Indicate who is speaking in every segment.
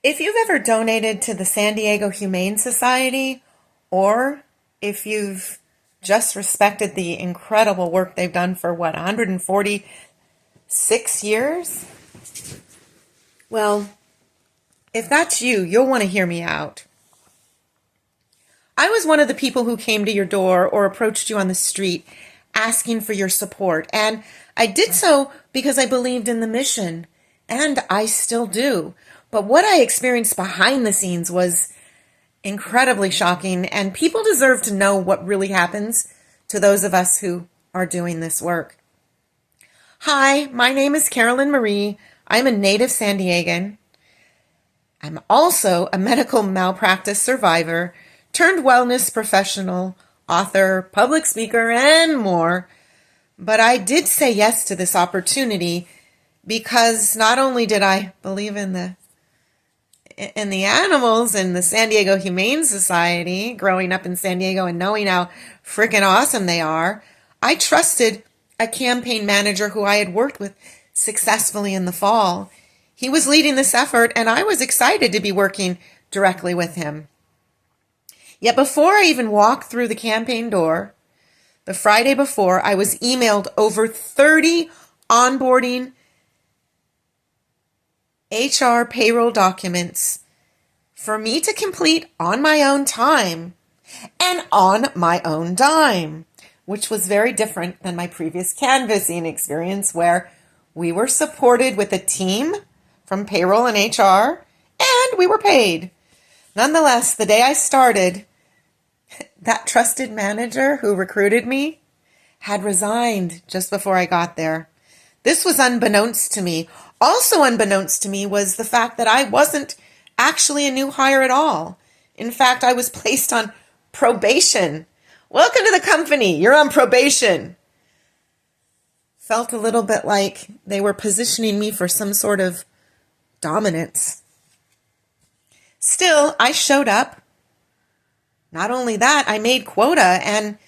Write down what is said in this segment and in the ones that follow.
Speaker 1: If you've ever donated to the San Diego Humane Society, or if you've just respected the incredible work they've done for 146 years? Well, if that's you, you'll want to hear me out. I was one of the people who came to your door or approached you on the street asking for your support, and I did so because I believed in the mission, and I still do. But what I experienced behind the scenes was incredibly shocking, and people deserve to know what really happens to those of us who are doing this work. Hi, my name is Carolyn Marie. I'm a native San Diegan. I'm also a medical malpractice survivor turned wellness professional, author, public speaker, and more. But I did say yes to this opportunity because not only did I believe in the animals in the San Diego Humane Society, growing up in San Diego and knowing how freaking awesome they are, I trusted a campaign manager who I had worked with successfully in the fall. He was leading this effort, and I was excited to be working directly with him. Yet before I even walked through the campaign door, the Friday before, I was emailed over 30 onboarding HR payroll documents for me to complete on my own time and on my own dime, which was very different than my previous canvassing experience where we were supported with a team from payroll and HR and we were paid. Nonetheless, the day I started, that trusted manager who recruited me had resigned just before I got there. This was unbeknownst to me. Also unbeknownst to me was the fact that I wasn't actually a new hire at all. In fact, I was placed on probation. Welcome to the company. You're on probation. Felt a little bit like they were positioning me for some sort of dominance. Still, I showed up. Not only that, I made quota, and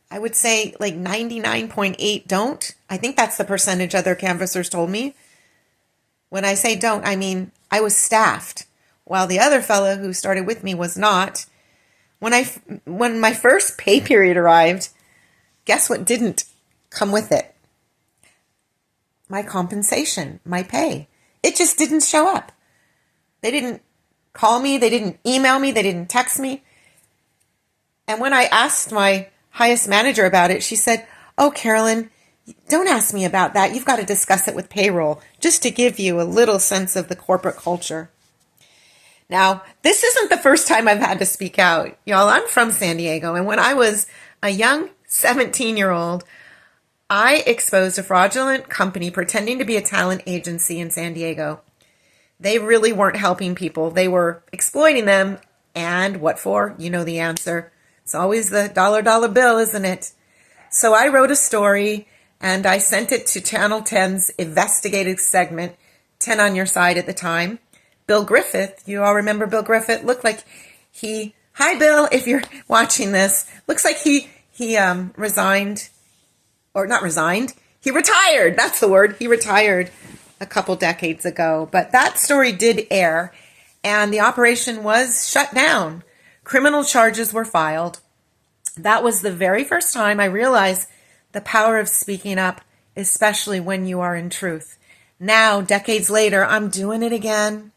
Speaker 1: I would say like 99.8 don't. I think that's the percentage other canvassers told me. When I say don't, I mean I was staffed, while the other fellow who started with me was not. When my first pay period arrived, guess what didn't come with it? My compensation, my pay. It just didn't show up. They didn't call me, they didn't email me, they didn't text me. And when I asked my highest manager about it, she said, "Oh, Carolyn, don't ask me about that. You've got to discuss it with payroll," just to give you a little sense of the corporate culture. Now, this isn't the first time I've had to speak out. Y'all, I'm from San Diego, and when I was a young 17-year-old, I exposed a fraudulent company pretending to be a talent agency in San Diego. They really weren't helping people. They were exploiting them. And what for? You know the answer. It's always the dollar bill, isn't it? So I wrote a story and I sent it to Channel 10's investigative segment, 10 on Your Side at the time. Bill Griffith, you all remember Bill Griffith? Looked like hi Bill, if you're watching this, looks like he resigned, or not resigned, he retired, that's the word, he retired a couple decades ago. But that story did air, and the operation was shut down. Criminal charges were filed. That was the very first time I realized the power of speaking up, especially when you are in truth. Now, decades later, I'm doing it again.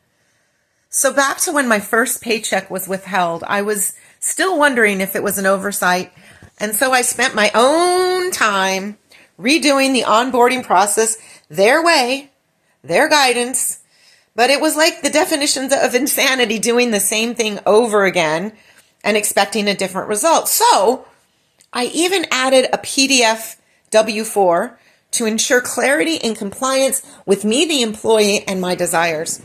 Speaker 1: So back to when my first paycheck was withheld, I was still wondering if it was an oversight. And so I spent my own time redoing the onboarding process their way, their guidance. But it was like the definitions of insanity, doing the same thing over again and expecting a different result. So I even added a PDF W-4 to ensure clarity and compliance with me, the employee, and my desires.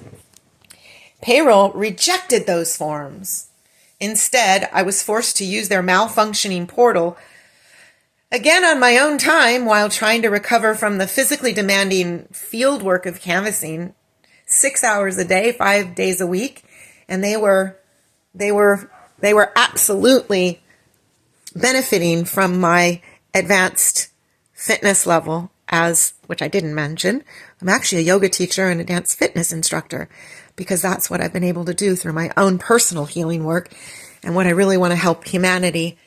Speaker 1: Payroll rejected those forms. Instead, I was forced to use their malfunctioning portal again on my own time while trying to recover from the physically demanding field work of canvassing 6 hours a day, 5 days a week. And they were absolutely benefiting from my advanced fitness level which I didn't mention, I'm actually a yoga teacher and a dance fitness instructor, because that's what I've been able to do through my own personal healing work and what I really want to help humanity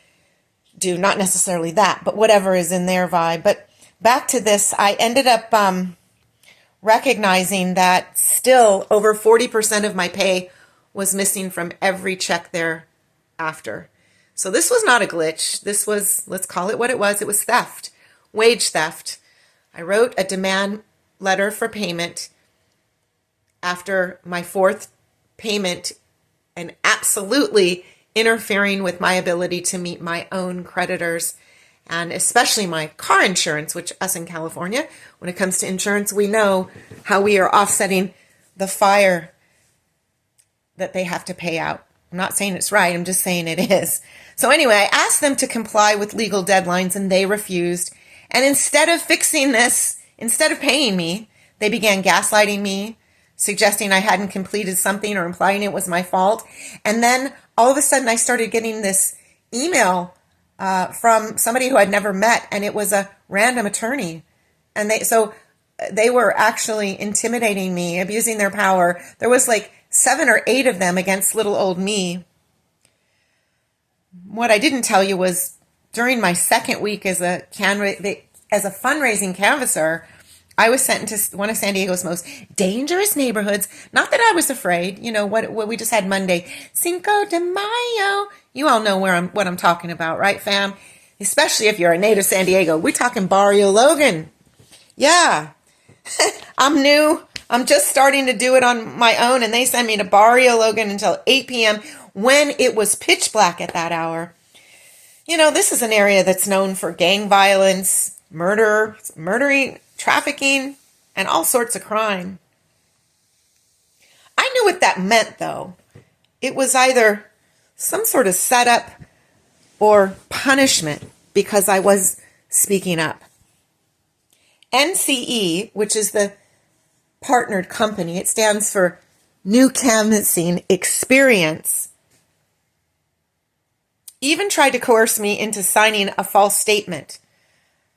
Speaker 1: do. Not necessarily that, but whatever is in their vibe. But back to this, I ended up recognizing that still over 40% of my pay was missing from every check thereafter. So this was not a glitch. This was, let's call it what it was. It was theft, wage theft. I wrote a demand letter for payment after my fourth payment and absolutely interfering with my ability to meet my own creditors, and especially my car insurance, which us in California, when it comes to insurance, we know how we are offsetting the fire that they have to pay out. I'm not saying it's right. I'm just saying it is. So anyway, I asked them to comply with legal deadlines and they refused. And instead of fixing this, instead of paying me, they began gaslighting me, suggesting I hadn't completed something or implying it was my fault. And then all of a sudden I started getting this email from somebody who I'd never met, and it was a random attorney. And they were actually intimidating me, abusing their power. There was like 7 or 8 of them against little old me. What I didn't tell you was during my second week as a fundraising canvasser, I was sent into one of San Diego's most dangerous neighborhoods. Not that I was afraid. You know, what we just had Monday, Cinco de Mayo. You all know what I'm talking about, right, fam? Especially if you're a native San Diego. We're talking Barrio Logan. Yeah. I'm new. I'm just starting to do it on my own, and they sent me to Barrio Logan until 8 p.m. when it was pitch black at that hour. You know, this is an area that's known for gang violence, murdering, trafficking, and all sorts of crime. I knew what that meant, though. It was either some sort of setup or punishment because I was speaking up. NCE, which is the partnered company, it stands for New Canvassing Experience, even tried to coerce me into signing a false statement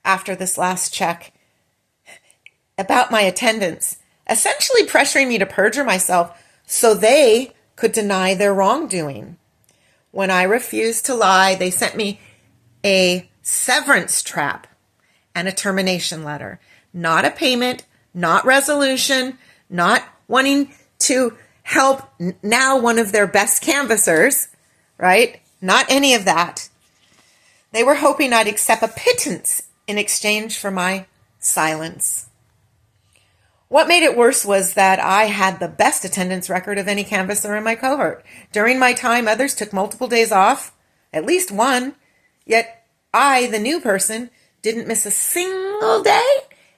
Speaker 1: after this last check about my attendance, essentially pressuring me to perjure myself so they could deny their wrongdoing. When I refused to lie, they sent me a severance trap and a termination letter. Not a payment, not resolution, not wanting to help now one of their best canvassers, right? Not any of that. They were hoping I'd accept a pittance in exchange for my silence. What made it worse was that I had the best attendance record of any canvasser in my cohort. During my time, others took multiple days off, at least one, yet I, the new person, didn't miss a single day,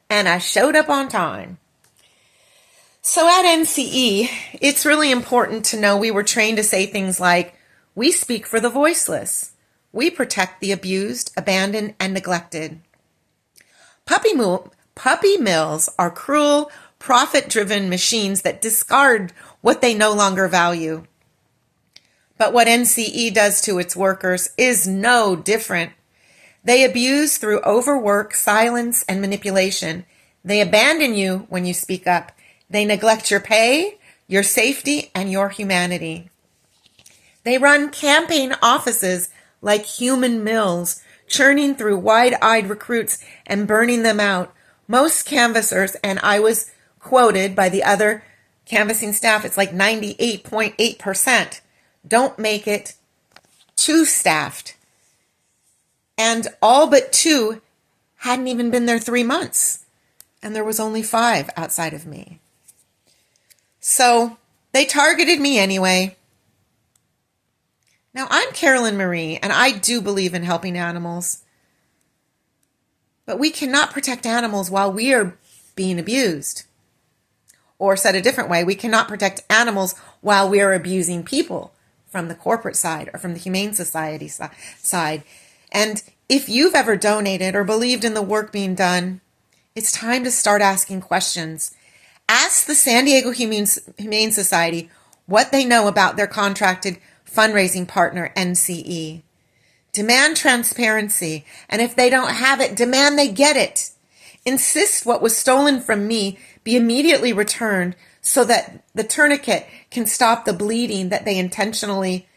Speaker 1: and I showed up on time. So at NCE, it's really important to know we were trained to say things like, we speak for the voiceless. We protect the abused, abandoned, and neglected. Puppy mills are cruel, profit-driven machines that discard what they no longer value. But what NCE does to its workers is no different. They abuse through overwork, silence, and manipulation. They abandon you when you speak up. They neglect your pay, your safety, and your humanity. They run campaign offices like human mills, churning through wide-eyed recruits and burning them out. Most canvassers, and I was quoted by the other canvassing staff, it's like 98.8%, don't make it to staffed. And all but 2 hadn't even been there 3 months. And there was only 5 outside of me. So they targeted me anyway. Now, I'm Carolyn Marie, and I do believe in helping animals. But we cannot protect animals while we are being abused. Or said a different way, we cannot protect animals while we are abusing people from the corporate side or from the Humane Society side. And if you've ever donated or believed in the work being done, it's time to start asking questions. Ask the San Diego Humane Society what they know about their contracted fundraising partner, NCE. Demand transparency, and if they don't have it, demand they get it. Insist what was stolen from me be immediately returned so that the tourniquet can stop the bleeding that they intentionally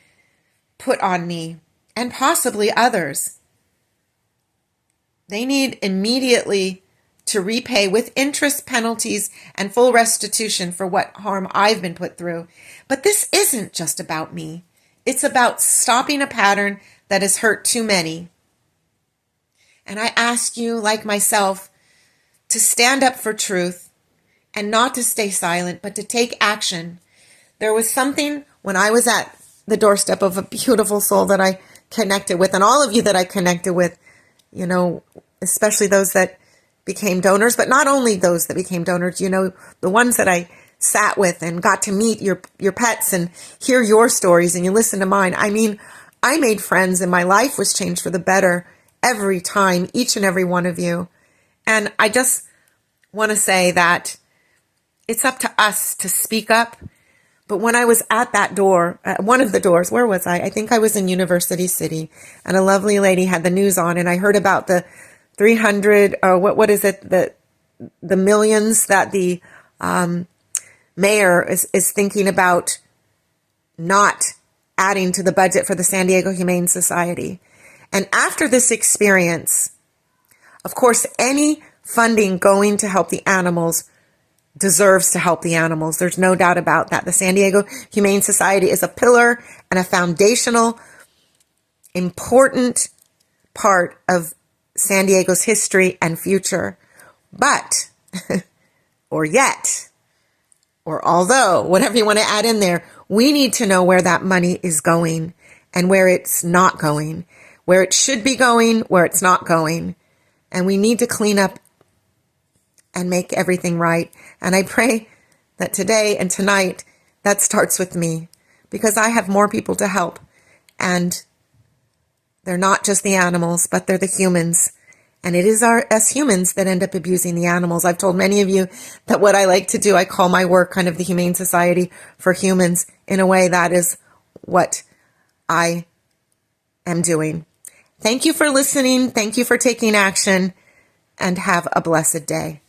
Speaker 1: put on me and possibly others. They need immediately to repay with interest, penalties, and full restitution for what harm I've been put through. But this isn't just about me. It's about stopping a pattern that has hurt too many. And I ask you, like myself, to stand up for truth and not to stay silent, but to take action. There was something when I was at the doorstep of a beautiful soul that I connected with, and all of you that I connected with, you know, especially those that became donors, but not only those that became donors, you know, the ones that I sat with and got to meet your pets and hear your stories and you listen to mine. I mean, I made friends and my life was changed for the better every time, each and every one of you. And I just want to say that it's up to us to speak up. But when I was at that door, one of the doors, where was I? I think I was in University City, and a lovely lady had the news on, and I heard about the 300, or what is it, the millions that the mayor is thinking about not adding to the budget for the San Diego Humane Society. And after this experience, of course, any funding going to help the animals deserves to help the animals. There's no doubt about that. The San Diego Humane Society is a pillar and a foundational, important part of San Diego's history and future. But, or yet, or although, whatever you want to add in there, we need to know where that money is going and where it's not going, where it should be going, where it's not going. And we need to clean up and make everything right. And I pray that today and tonight, that starts with me, because I have more people to help. And they're not just the animals, but they're the humans. And it is us humans that end up abusing the animals. I've told many of you that what I like to do, I call my work kind of the Humane Society for humans. In a way, that is what I am doing. Thank you for listening. Thank you for taking action, and have a blessed day.